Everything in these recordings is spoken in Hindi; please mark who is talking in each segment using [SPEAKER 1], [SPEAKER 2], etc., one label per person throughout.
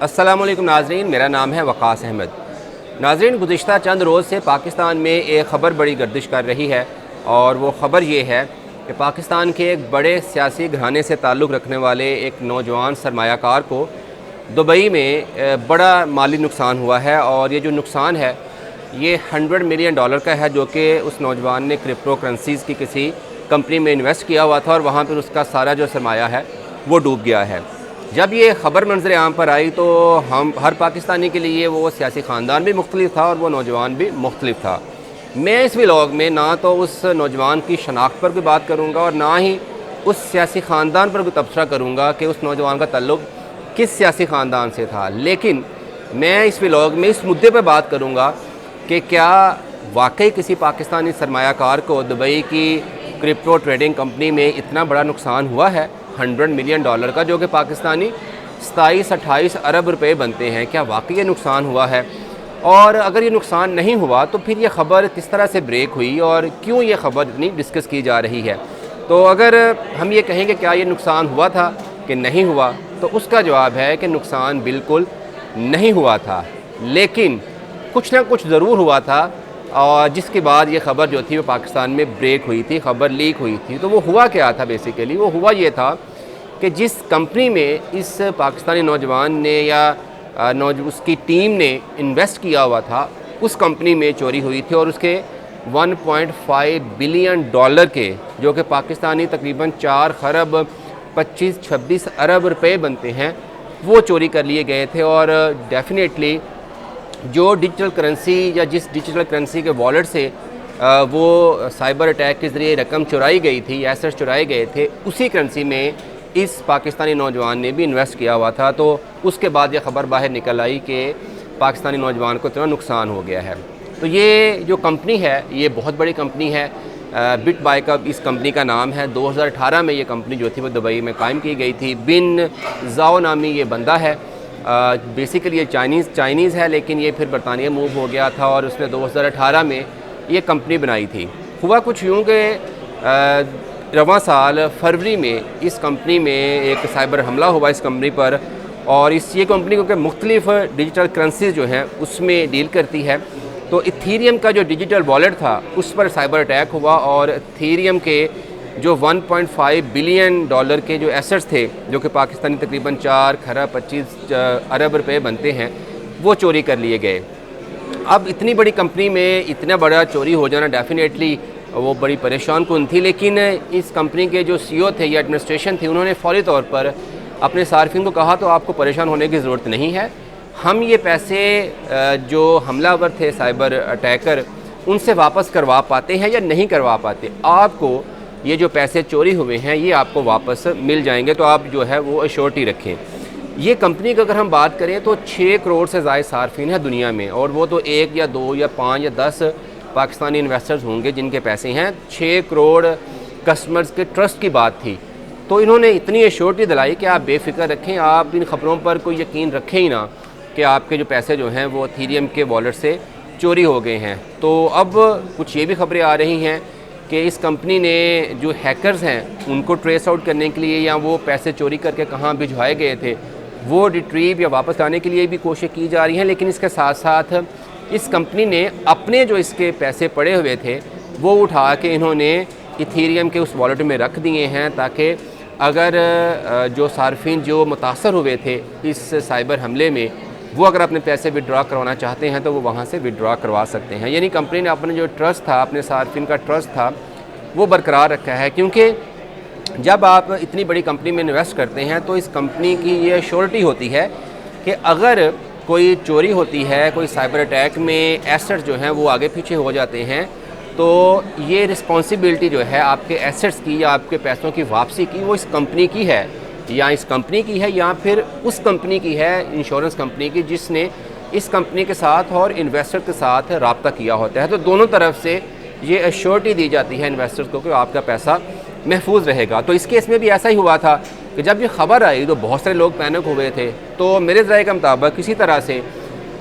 [SPEAKER 1] अस्सलामुअलैकुम नाज़रीन, मेरा नाम है वक़ास अहमद। नाज़रीन, गुज़िश्ता चंद रोज़ से पाकिस्तान में एक ख़बर बड़ी गर्दिश कर रही है और वो ख़बर ये है कि पाकिस्तान के एक बड़े सियासी घराने से ताल्लुक़ रखने वाले एक नौजवान सरमायाकार को दुबई में बड़ा माली नुकसान हुआ है। और ये जो नुकसान है ये $100 मिलियन का है, जो कि उस नौजवान ने क्रिप्टो करेंसीज़ की किसी कंपनी में इन्वेस्ट किया हुआ था और वहाँ पर उसका सारा जो सरमाया है वो डूब गया है। जब ये ख़बर मंज़र आम पर आई तो हम हर पाकिस्तानी के लिए वो सियासी ख़ानदान भी मुख्तलिफ था और वो नौजवान भी मुख्तलिफ था। मैं इस व्लॉग में ना तो उस नौजवान की शनाख्त पर कोई बात करूँगा और ना ही उस सियासी ख़ानदान पर कोई तबसरा करूँगा कि उस नौजवान का ताल्लुक़ किस सियासी ख़ानदान से था। लेकिन मैं इस व्लॉग में इस मुद्दे पर बात करूँगा कि क्या वाकई किसी पाकिस्तानी सरमायाकार को दुबई की क्रिप्टो ट्रेडिंग कंपनी में इतना बड़ा नुकसान हुआ है $100 मिलियन का, जो कि पाकिस्तानी 27-28 अरब रुपए बनते हैं। क्या वाकई ये नुकसान हुआ है? और अगर ये नुकसान नहीं हुआ तो फिर ये ख़बर किस तरह से ब्रेक हुई और क्यों ये ख़बर इतनी डिस्कस की जा रही है? तो अगर हम ये कहेंगे क्या ये नुकसान हुआ था कि नहीं हुआ, तो उसका जवाब है कि नुकसान बिल्कुल नहीं हुआ था, लेकिन कुछ ना कुछ ज़रूर हुआ था। और जिसके बाद ये ख़बर जो थी वो पाकिस्तान में ब्रेक हुई थी, ख़बर लीक हुई थी। तो वो हुआ क्या था? बेसिकली वो हुआ ये था कि जिस कंपनी में इस पाकिस्तानी नौजवान ने या उसकी टीम ने इन्वेस्ट किया हुआ था, उस कंपनी में चोरी हुई थी और उसके $1.5 बिलियन के, जो कि पाकिस्तानी तकरीबन 4 खरब 25-26 अरब रुपए बनते हैं, वो चोरी कर लिए गए थे। और डेफिनेटली जो डिजिटल करेंसी या जिस डिजिटल करेंसी के वॉलेट से वो साइबर अटैक के ज़रिए रकम चुराई गई थी, एसेट्स चुराए गए थे, उसी करेंसी में इस पाकिस्तानी नौजवान ने भी इन्वेस्ट किया हुआ था। तो उसके बाद ये ख़बर बाहर निकल आई कि पाकिस्तानी नौजवान को इतना नुकसान हो गया है। तो ये जो कंपनी है ये बहुत बड़ी कंपनी है, बिटबाइकअप इस कंपनी का नाम है। 2018 में ये कंपनी जो थी वो दुबई में कायम की गई थी। बिन जाओ नामी ये बंदा है, बेसिकली ये चाइनीज़ है, लेकिन ये फिर बरतानिया मूव हो गया था और उसने 2018 में ये कंपनी बनाई थी। हुआ कुछ यूँ कि रवां साल फरवरी में इस कंपनी में एक साइबर हमला हुआ इस कंपनी पर, और ये कंपनी क्योंकि मुख्तलिफ डिजिटल करेंसीज जो हैं उसमें डील करती है, तो इथीरियम का जो डिजिटल वॉलेट था उस पर साइबर अटैक हुआ और इथीरियम के जो $1.5 बिलियन के जो एसेट्स थे, जो कि पाकिस्तानी तकरीबन 4 खरब 25 अरब रुपए बनते हैं, वो चोरी कर लिए गए। अब इतनी बड़ी कंपनी में इतना बड़ा चोरी हो जाना डेफिनेटली वो बड़ी परेशान कुन थी। लेकिन इस कंपनी के जो CEO थे या एडमिनिस्ट्रेशन थी, उन्होंने फ़ौरी तौर पर अपने सार्फिन को कहा तो आपको परेशान होने की ज़रूरत नहीं है, हम ये पैसे जो हमलावर थे साइबर अटैकर उनसे वापस करवा पाते हैं या नहीं करवा पाते, आपको ये जो पैसे चोरी हुए हैं ये आपको वापस मिल जाएंगे, तो आप जो है वो अश्योरिटी रखें। ये कंपनी की अगर हम बात करें तो 6 करोड़ से ज़ायद सार्फिन है दुनिया में, और वो तो 1 या 2 या 5 या 10 पाकिस्तानी इन्वेस्टर्स होंगे जिनके पैसे हैं। 6 करोड़ कस्टमर्स के ट्रस्ट की बात थी, तो इन्होंने इतनी अश्योरिटी दिलाई कि आप बेफिक्र रखें, आप इन ख़बरों पर कोई यकीन रखें ही ना कि आपके जो पैसे जो हैं वो इथीरियम के वॉलेट से चोरी हो गए हैं। तो अब कुछ ये भी ख़बरें आ रही हैं कि इस कंपनी ने जो हैकर्स हैं उनको ट्रेस आउट करने के लिए या वो पैसे चोरी करके कहाँ भिजवाए गए थे वो रिट्रीव या वापस लाने के लिए भी कोशिश की जा रही हैं। लेकिन इसके साथ साथ इस कंपनी ने अपने जो इसके पैसे पड़े हुए थे वो उठा के इन्होंने इथीरियम के उस वॉलेट में रख दिए हैं, ताकि अगर जो सार्फिन जो मुतासर हुए थे इस साइबर हमले में वो अगर अपने पैसे विड्रॉ करवाना चाहते हैं तो वो वहाँ से विड्रॉ करवा सकते हैं। यानी कंपनी ने अपने जो ट्रस्ट था, अपने सार्फिन का ट्रस्ट था, वो बरकरार रखा है। क्योंकि जब आप इतनी बड़ी कंपनी में इन्वेस्ट करते हैं तो इस कंपनी की ये श्योरिटी होती है कि अगर कोई चोरी होती है, कोई साइबर अटैक में एसेट्स जो हैं वो आगे पीछे हो जाते हैं, तो ये रिस्पॉन्सिबिलिटी जो है आपके एसेट्स की या आपके पैसों की वापसी की वो इस कंपनी की है, या इस कंपनी की है या फिर उस कंपनी की है, इंश्योरेंस कंपनी की, जिसने इस कंपनी के साथ और इन्वेस्टर के साथ रब्ता किया होता है। तो दोनों तरफ से ये एश्योरिटी दी जाती है इन्वेस्टर्स को कि आपका पैसा महफूज रहेगा। तो इस केस में भी ऐसा ही हुआ था कि जब ये ख़बर आई तो बहुत सारे लोग पैनिक हुए थे। तो मेरे ज़राए के मुताबिक किसी तरह से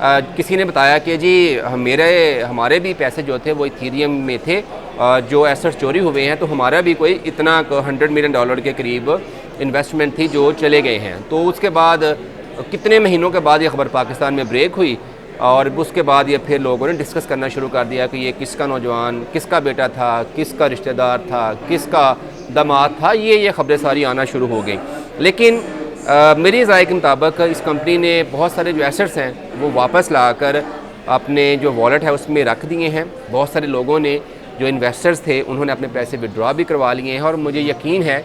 [SPEAKER 1] किसी ने बताया कि जी हमारे भी पैसे जो थे वो इथीरियम में थे, जो एसेट्स चोरी हुए हैं, तो हमारा भी कोई इतना $100 मिलियन के करीब इन्वेस्टमेंट थी जो चले गए हैं। तो उसके बाद कितने महीनों के बाद ये खबर पाकिस्तान में ब्रेक हुई और उसके बाद ये फिर लोगों ने डिस्कस करना शुरू कर दिया कि ये किसका नौजवान, किसका बेटा था, किसका रिश्तेदार था, किसका दामाद था, ये ख़बरें सारी आना शुरू हो गई। लेकिन मेरी राय के मुताबिक इस कंपनी ने बहुत सारे जो एसेट्स हैं वो वापस लाकर अपने जो वॉलेट है उसमें रख दिए हैं। बहुत सारे लोगों ने, जो इन्वेस्टर्स थे, उन्होंने अपने पैसे विड्रॉ भी करवा लिए हैं और मुझे यकीन है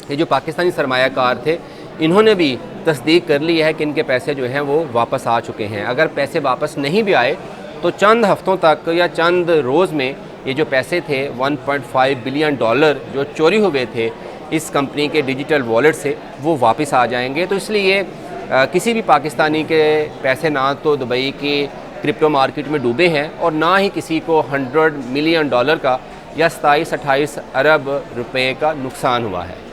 [SPEAKER 1] कि जो पाकिस्तानी सरमायाकार थे इन्होंने भी तस्दीक कर ली है कि इनके पैसे जो हैं वो वापस आ चुके हैं। अगर पैसे वापस नहीं भी आए तो चंद हफ्तों तक या चंद रोज़ में ये जो पैसे थे 1.5 बिलियन डॉलर जो चोरी हुए थे इस कंपनी के डिजिटल वॉलेट से, वो वापस आ जाएंगे। तो इसलिए किसी भी पाकिस्तानी के पैसे ना तो दुबई की क्रिप्टो मार्केट में डूबे हैं और ना ही किसी को 100 मिलियन डॉलर का या 27-28 अरब रुपए का नुकसान हुआ है।